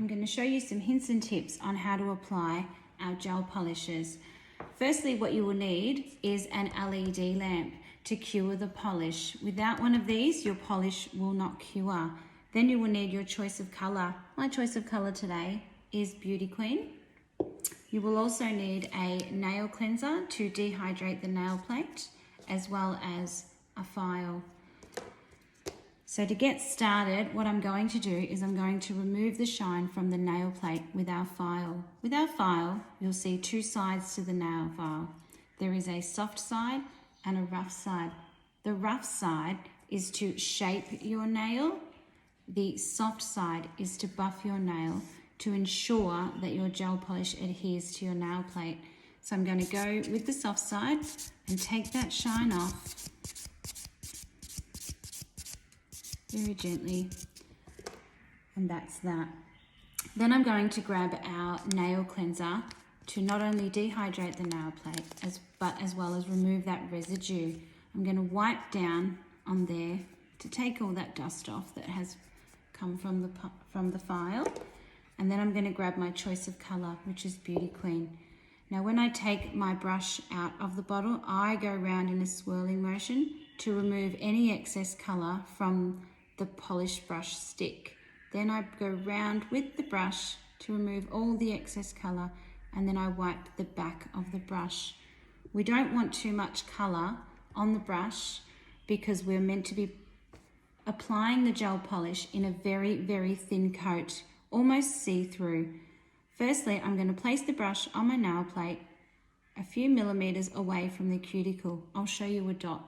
I'm going to show you some hints and tips on how to apply our gel polishes. Firstly, what you will need is an LED lamp to cure the polish. Without one of these, your polish will not cure. Then you will need your choice of colour. My choice of colour today is Beauty Queen. You will also need a nail cleanser to dehydrate the nail plate, as well as a file. So to get started, what I'm going to do is I'm going to remove the shine from the nail plate with our file. With our file, you'll see two sides to the nail file. There is a soft side and a rough side. The rough side is to shape your nail. The soft side is to buff your nail to ensure that your gel polish adheres to your nail plate. So I'm going to go with the soft side and take that shine off very gently, and that's that. Then I'm going to grab our nail cleanser to not only dehydrate the nail plate, but as well as remove that residue. I'm going to wipe down on there to take all that dust off that has come from the file, and then I'm going to grab my choice of colour, which is Beauty Queen. Now when I take my brush out of the bottle, I go around in a swirling motion to remove any excess colour from the polish brush stick. Then I go round with the brush to remove all the excess colour, and then I wipe the back of the brush. We don't want too much colour on the brush because we're meant to be applying the gel polish in a very, very thin coat, almost see-through. Firstly, I'm going to place the brush on my nail plate a few millimetres away from the cuticle. I'll show you a dot.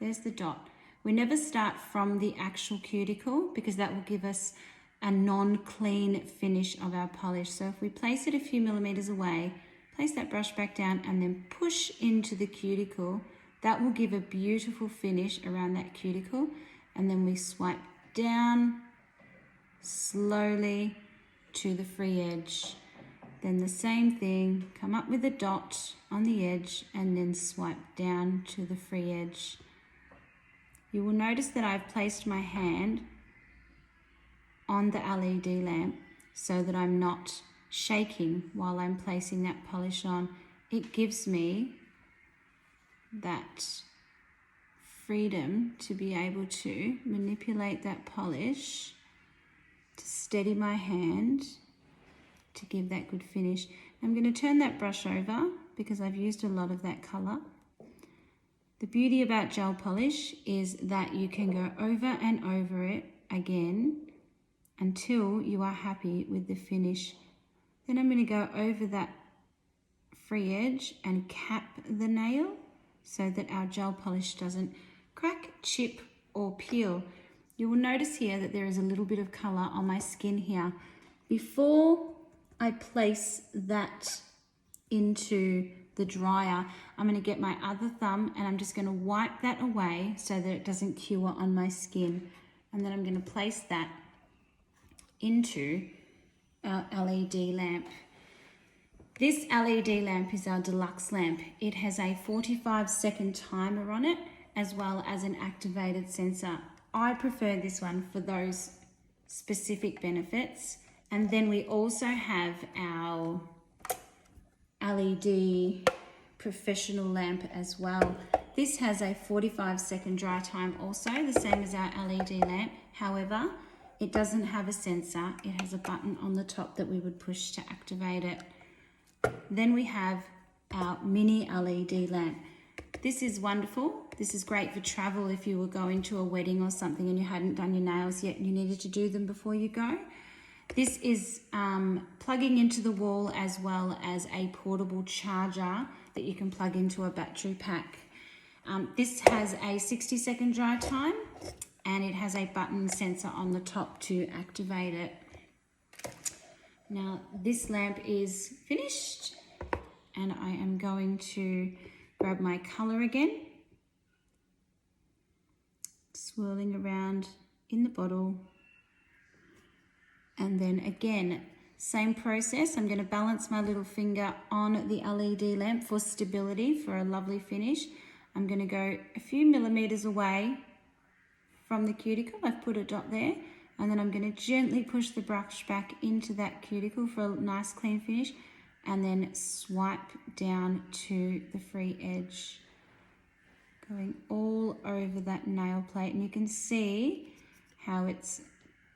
There's the dot. We never start from the actual cuticle because that will give us a non-clean finish of our polish. So if we place it a few millimetres away, place that brush back down and then push into the cuticle, that will give a beautiful finish around that cuticle. And then we swipe down slowly to the free edge. Then the same thing, come up with a dot on the edge and then swipe down to the free edge. You will notice that I've placed my hand on the LED lamp so that I'm not shaking while I'm placing that polish on. It gives me that freedom to be able to manipulate that polish, to steady my hand, to give that good finish. I'm going to turn that brush over because I've used a lot of that colour. The beauty about gel polish is that you can go over and over it again until you are happy with the finish. Then I'm going to go over that free edge and cap the nail so that our gel polish doesn't crack, chip or peel. You will notice here that there is a little bit of colour on my skin here. Before I place that into the dryer, I'm going to get my other thumb and I'm just going to wipe that away so that it doesn't cure on my skin. And then I'm going to place that into our LED lamp. This LED lamp is our deluxe lamp. It has a 45-second timer on it, as well as an activated sensor. I prefer this one for those specific benefits. And then we also have our LED professional lamp as well. This has a 45-second dry time also, the same as our LED lamp. However, it doesn't have a sensor. It has a button on the top that we would push to activate it. Then we have our mini LED lamp. This is wonderful. This is great for travel if you were going to a wedding or something and you hadn't done your nails yet and you needed to do them before you go. This is plugging into the wall as well as a portable charger that you can plug into a battery pack. This has a 60-second dry time and it has a button sensor on the top to activate it. Now this lamp is finished and I am going to grab my colour again, swirling around in the bottle. And then again, same process. I'm going to balance my little finger on the LED lamp for stability, for a lovely finish. I'm going to go a few millimetres away from the cuticle. I've put a dot there, And then I'm going to gently push the brush back into that cuticle for a nice clean finish, and then swipe down to the free edge, going all over that nail plate. And you can see how it's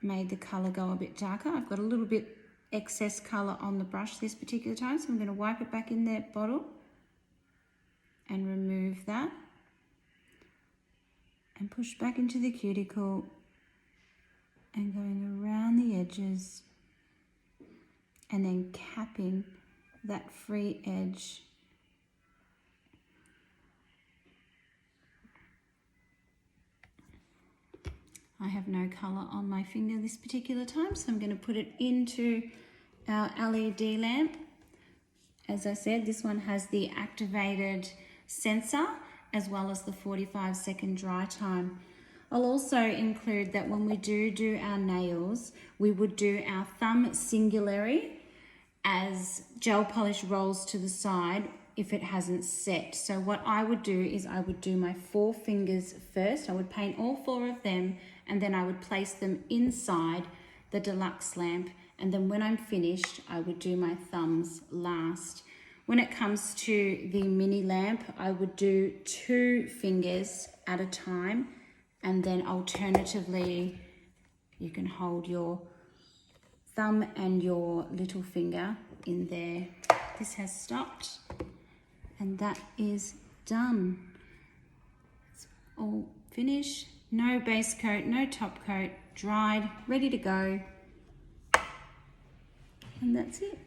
made the colour go a bit darker. I've got a little bit excess colour on the brush this particular time, so I'm going to wipe it back in that bottle and remove that, and push back into the cuticle and going around the edges, and then capping that free edge. I have no colour on my finger this particular time, so I'm going to put it into our LED lamp. As I said, this one has the activated sensor as well as the 45-second dry time. I'll also include that when we do our nails, we would do our thumb singularly as gel polish rolls to the side if it hasn't set. So what I would do is I would do my 4 fingers first. I would paint all 4 of them, and then I would place them inside the deluxe lamp, and then when I'm finished I would do my thumbs last. When it comes to the mini lamp, I would do 2 fingers at a time, and then alternatively you can hold your thumb and your little finger in there. This has stopped, and that is done. It's all finished. No base coat, no top coat, dried, ready to go. And that's it.